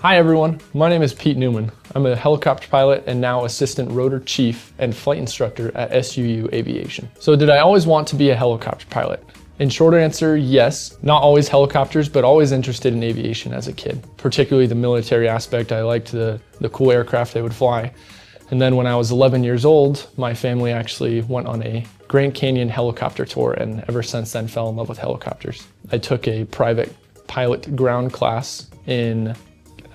Hi everyone, my name is Pete Newman. I'm a helicopter pilot and now assistant rotor chief and flight instructor at SUU Aviation. So did I always want to be a helicopter pilot? In short answer, yes. Not always helicopters, but always interested in aviation as a kid. Particularly the military aspect. I liked the cool aircraft they would fly. And then when I was 11 years old, my family actually went on a Grand Canyon helicopter tour, and ever since then fell in love with helicopters. I took a private pilot ground class in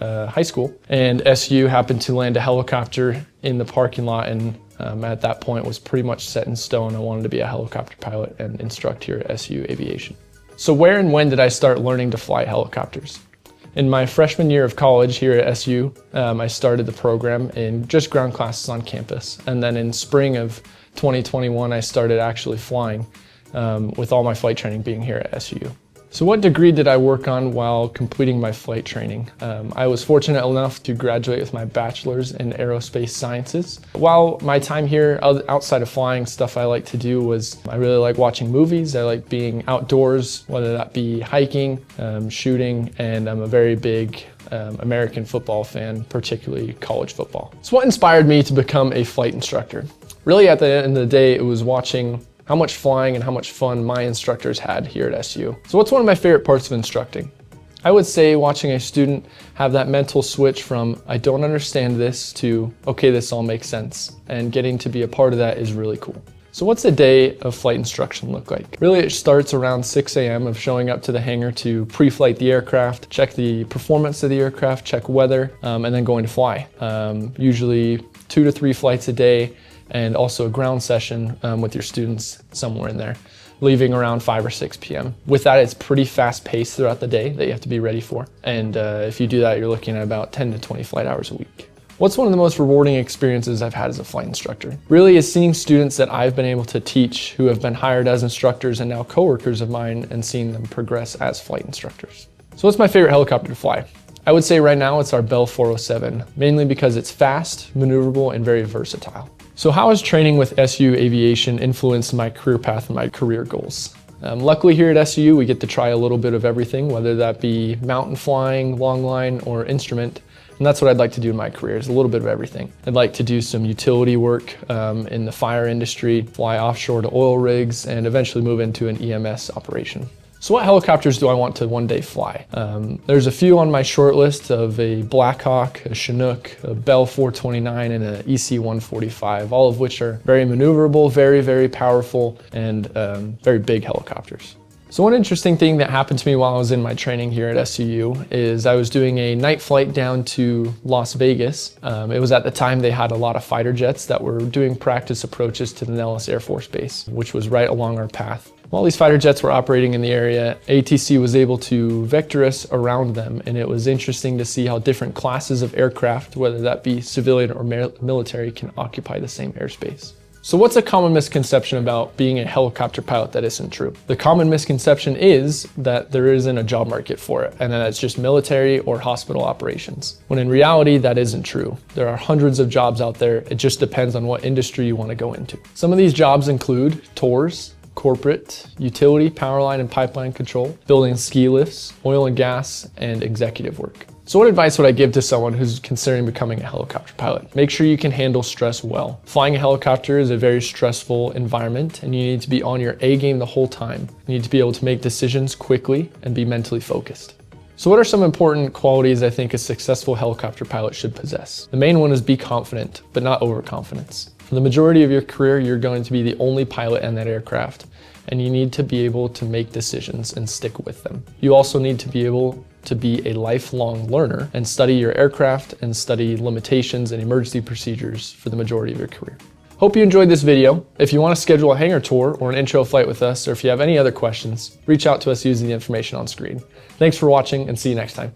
high school, and SU happened to land a helicopter in the parking lot, and at that point was pretty much set in stone. I wanted to be a helicopter pilot and instruct here at SU Aviation. So where and when did I start learning to fly helicopters? In my freshman year of college here at SU, I started the program in just ground classes on campus, and then in spring of 2021 I started actually flying, with all my flight training being here at SU. So what degree did I work on while completing my flight training? I was fortunate enough to graduate with my bachelor's in aerospace sciences. While my time here, outside of flying, stuff I like to do was, I really like watching movies. I like being outdoors, whether that be hiking, shooting, and I'm a very big American football fan, particularly college football. So what inspired me to become a flight instructor? Really at the end of the day, it was watching how much flying and how much fun my instructors had here at SU. So what's one of my favorite parts of instructing? I would say watching a student have that mental switch from I don't understand this to okay, this all makes sense, and getting to be a part of that is really cool. So what's a day of flight instruction look like? Really, it starts around 6 a.m. of showing up to the hangar to pre-flight the aircraft, check the performance of the aircraft, check weather, and then going to fly. Usually 2 to 3 flights a day, and also a ground session with your students somewhere in there, leaving around 5 or 6 p.m. With that, it's pretty fast paced throughout the day that you have to be ready for. And if you do that, you're looking at about 10 to 20 flight hours a week. What's one of the most rewarding experiences I've had as a flight instructor? Really is seeing students that I've been able to teach who have been hired as instructors and now coworkers of mine, and seeing them progress as flight instructors. So what's my favorite helicopter to fly? I would say right now it's our Bell 407, mainly because it's fast, maneuverable, and very versatile. So how has training with SU Aviation influenced my career path and my career goals? Luckily here at SU, we get to try a little bit of everything, whether that be mountain flying, long line, or instrument. And that's what I'd like to do in my career, is a little bit of everything. I'd like to do some utility work in the fire industry, fly offshore to oil rigs, and eventually move into an EMS operation. So what helicopters do I want to one day fly? There's a few on my short list of a Blackhawk, a Chinook, a Bell 429, and an EC-145, all of which are very maneuverable, very, very powerful, and very big helicopters. So one interesting thing that happened to me while I was in my training here at SUU is I was doing a night flight down to Las Vegas. It was at the time they had a lot of fighter jets that were doing practice approaches to the Nellis Air Force Base, which was right along our path. While these fighter jets were operating in the area, ATC was able to vector us around them, and it was interesting to see how different classes of aircraft, whether that be civilian or military, can occupy the same airspace. So what's a common misconception about being a helicopter pilot that isn't true? The common misconception is that there isn't a job market for it, and that it's just military or hospital operations. When in reality, that isn't true. There are hundreds of jobs out there. It just depends on what industry you want to go into. Some of these jobs include tours, corporate, utility, power line and pipeline control, building ski lifts, oil and gas, and executive work. So what advice would I give to someone who's considering becoming a helicopter pilot? Make sure you can handle stress well. Flying a helicopter is a very stressful environment, and you need to be on your A game the whole time. You need to be able to make decisions quickly and be mentally focused. So what are some important qualities I think a successful helicopter pilot should possess? The main one is be confident, but not overconfidence. For the majority of your career, you're going to be the only pilot in that aircraft, and you need to be able to make decisions and stick with them. You also need to be able to be a lifelong learner and study your aircraft and study limitations and emergency procedures for the majority of your career. Hope you enjoyed this video. If you want to schedule a hangar tour or an intro flight with us, or if you have any other questions, reach out to us using the information on screen. Thanks for watching, and see you next time.